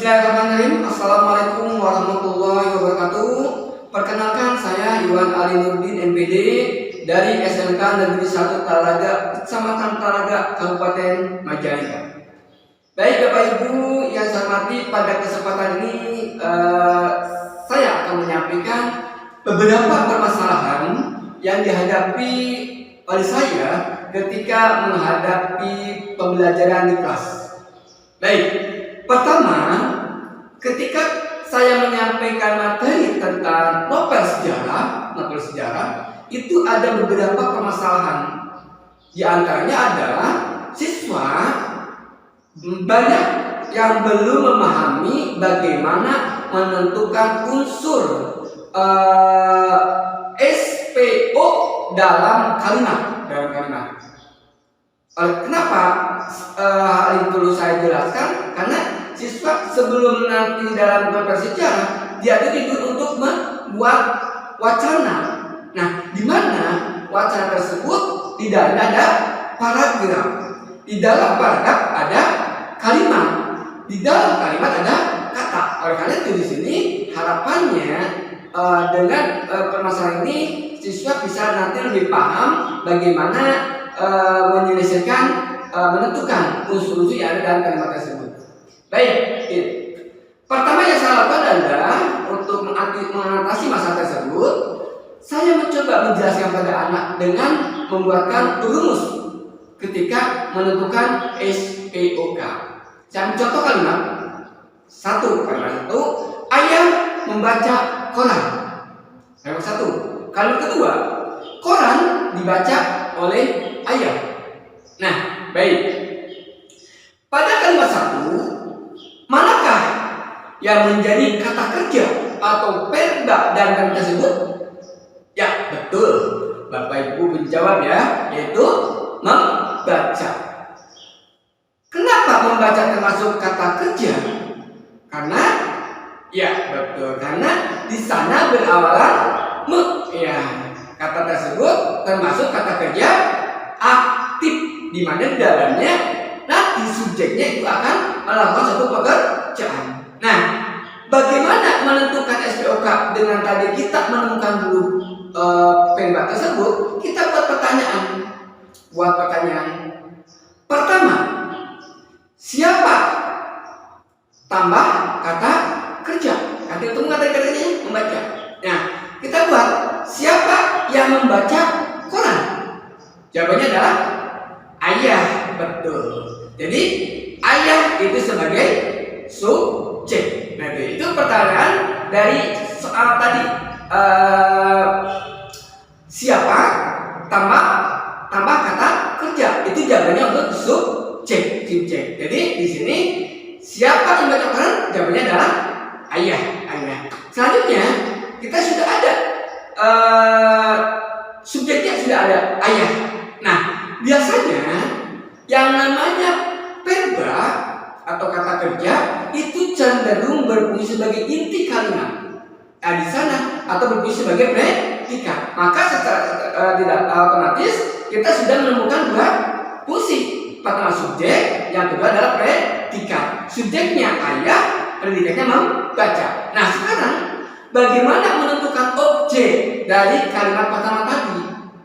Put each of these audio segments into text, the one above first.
Bismillahirrahmanirrahim. Assalamualaikum warahmatullahi wabarakatuh. Perkenalkan, saya Iwan Ali Nurdin MPD dari SMK Negeri 1 Talaga, Kecamatan Talaga, Kabupaten Majalengka. Baik Bapak Ibu yang saya hormati, pada kesempatan ini saya akan menyampaikan beberapa permasalahan yang dihadapi oleh saya ketika menghadapi pembelajaran di kelas. Baik, pertama, ketika saya menyampaikan materi tentang novel sejarah, itu ada beberapa permasalahan. Di antaranya adalah siswa banyak yang belum memahami bagaimana menentukan unsur SPO dalam kalimat. Kenapa hal itu perlu saya jelaskan? Karena siswa sebelum nanti dalam novel sejarah, dia dituntut untuk membuat wacana. Nah, di mana wacana tersebut tidak ada paragraf. Di dalam paragraf ada kalimat. Di dalam kalimat ada kata. Oleh karena itu di sini harapannya dengan permasalahan ini siswa bisa nanti lebih paham bagaimana menyelesaikan, menentukan unsur-unsur yang ada dalam kalimat tersebut. Baik, pertama yang saya lakukan adalah untuk mengatasi masalah tersebut, saya mencoba menjelaskan pada anak dengan membuatkan rumus ketika menentukan SPOK. Saya contoh kalimat satu, ayah membaca koran. Kalimat satu. Kalimat kedua, koran dibaca oleh ayah. Nah, baik. Pada kalimat satu, manakah yang menjadi kata kerja atau verba dalam kalimat tersebut? Ya, betul. Bapak Ibu menjawab ya, yaitu membaca. Kenapa membaca termasuk kata kerja? Karena ya, betul. Karena di sana berawalan ya. Kata tersebut termasuk kata kerja aktif, di mana di dalamnya nanti subjeknya itu akan melakukan satu pekerjaan. Nah, bagaimana menentukan SPOK? Dengan tadi kita menemukan dulu verba tersebut, kita buat pertanyaan. Pertama, siapa tambah kata kerja? Nanti untuk kata kerjanya membaca. Nah, kita buat siapa yang membaca koran? Jawabannya adalah ayah, betul. Jadi ayah itu sebagai subjek. Nah, itu pertanyaan dari soal tadi. Siapa tambah kata kerja? Itu jawabannya untuk subjek. Jadi di sini siapa yang membaca koran? Jawabannya adalah ayah. Selanjutnya kita sudah ada subjeknya, sudah ada ayah. Nah, biasanya yang namanya verba atau kata kerja itu cenderung berfungsi sebagai inti kalimat. Nah, di sana atau berfungsi sebagai predikat. Maka secara tidak otomatis kita sudah menemukan dua fungsi. Pertama subjek, yang kedua adalah predikat. Subjeknya ayah, predikatnya membaca. Nah, sekarang bagaimana menentukan objek dari kalimat pertama tadi?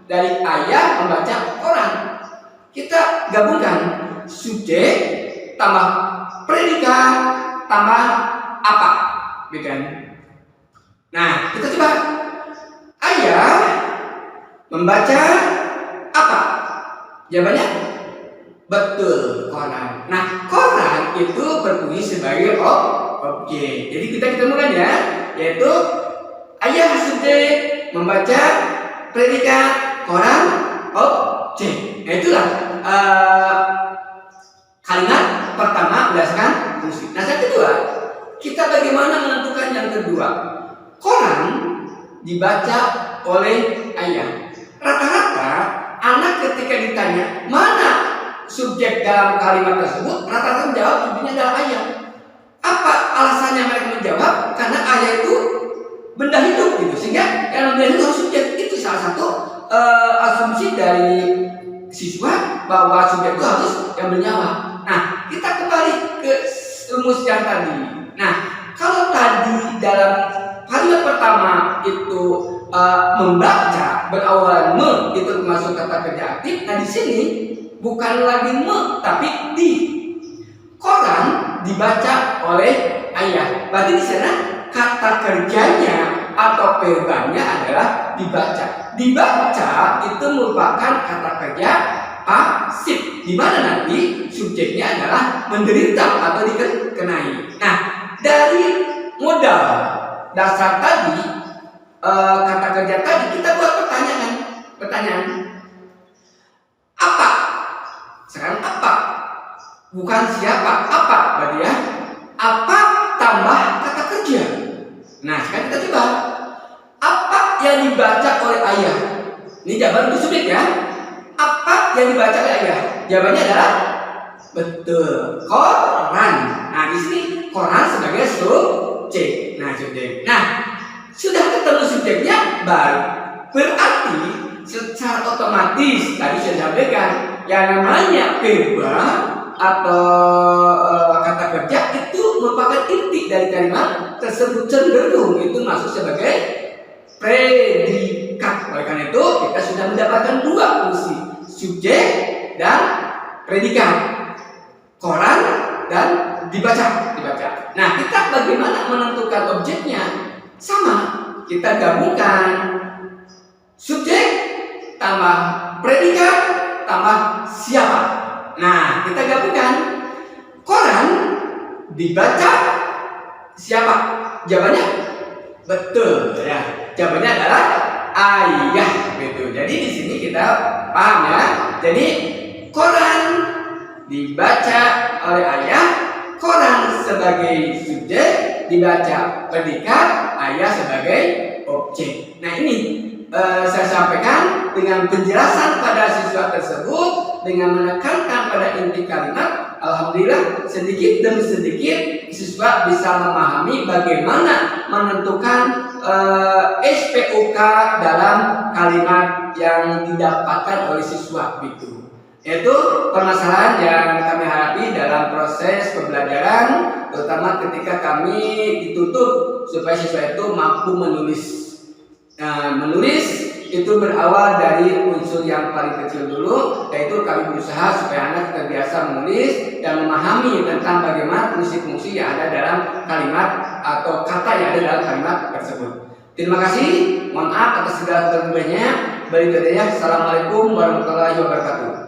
Dari ayah membaca koran. Kita gabungkan subjek tambah predikat tambah apa? Gitu kan? Nah, kita coba. Ayah membaca apa? Jawabannya betul, koran. Nah, koran itu berfungsi sebagai objek. Jadi kita ketemukan ya, yaitu ayah subjek, membaca predikat, koran objek. Nah, itulah kalimat pertama berdasarkan fungsi. Nah, yang kedua, kita bagaimana menentukan yang kedua? Koran dibaca oleh ayah. Rata-rata anak ketika ditanya mana subjek dalam kalimat tersebut, rata-rata menjawab subjeknya adalah ayah. Apa alasannya mereka menjawab? Karena ayah itu benda hidup gitu, sehingga yang benda hidup harus subjek. Itu salah satu asumsi dari siswa bahwa subjek itu harus yang bernyawa. Nah, kita kembali ke rumus yang tadi. Nah, kalau tadi dalam kalimat pertama itu membaca berawal me itu termasuk kata kerja aktif. Nah di sini bukan lagi me tapi di. Koran dibaca oleh ayah. Berarti di sana kata kerjanya atau verbanya adalah dibaca. Dibaca itu merupakan kata kerja pasif, di mana nanti subjeknya adalah menderita atau dikenai. Nah, dari modal dasar tadi kata kerja tadi kita buat pertanyaan apa? Sekarang apa? Bukan siapa, apa berarti ya? Apa tambah kata kerja. Nah, sekarang kita coba. Apa yang dibaca oleh ayah? Ini jawaban untuk subjek ya. Apa yang dibaca oleh ayah? Jawabannya adalah betul, koran. Nah, di sini koran sebagai subjek. Nah, subjek. Nah, sudah ketemu subjeknya baru. Berarti secara otomatis tadi saya sampaikan yang namanya verba atau kata kerja itu merupakan inti dari kalimat tersebut, cenderung itu masuk sebagai predikat. Oleh karena itu kita sudah mendapatkan dua fungsi, subjek dan predikat, koran dan dibaca. Nah, kita bagaimana menentukan objeknya? Sama, kita gabungkan subjek tambah predikat tambah siapa. Nah, kita gabungkan koran dibaca siapa? Jawabannya betul ya. Jawabannya adalah ayah gitu. Jadi di sini kita paham ya. Jadi koran dibaca oleh ayah, koran sebagai subjek, dibaca predikat, ayah sebagai objek. Nah, ini saya sampaikan dengan penjelasan pada siswa tersebut dengan menekankan pada inti kalimat. Alhamdulillah sedikit demi sedikit siswa bisa memahami bagaimana menentukan SPOK dalam kalimat yang didapatkan oleh siswa itu. Itu permasalahan yang kami hadapi dalam proses pembelajaran, terutama ketika kami dituntut supaya siswa itu mampu menulis. Menulis itu berawal dari unsur yang paling kecil dulu, yaitu kami berusaha supaya anak terbiasa menulis dan memahami tentang bagaimana fungsi-fungsi yang ada dalam kalimat atau kata yang ada dalam kalimat tersebut. Terima kasih, mohon maaf atas segala kekurangannya. Assalamualaikum warahmatullahi wabarakatuh.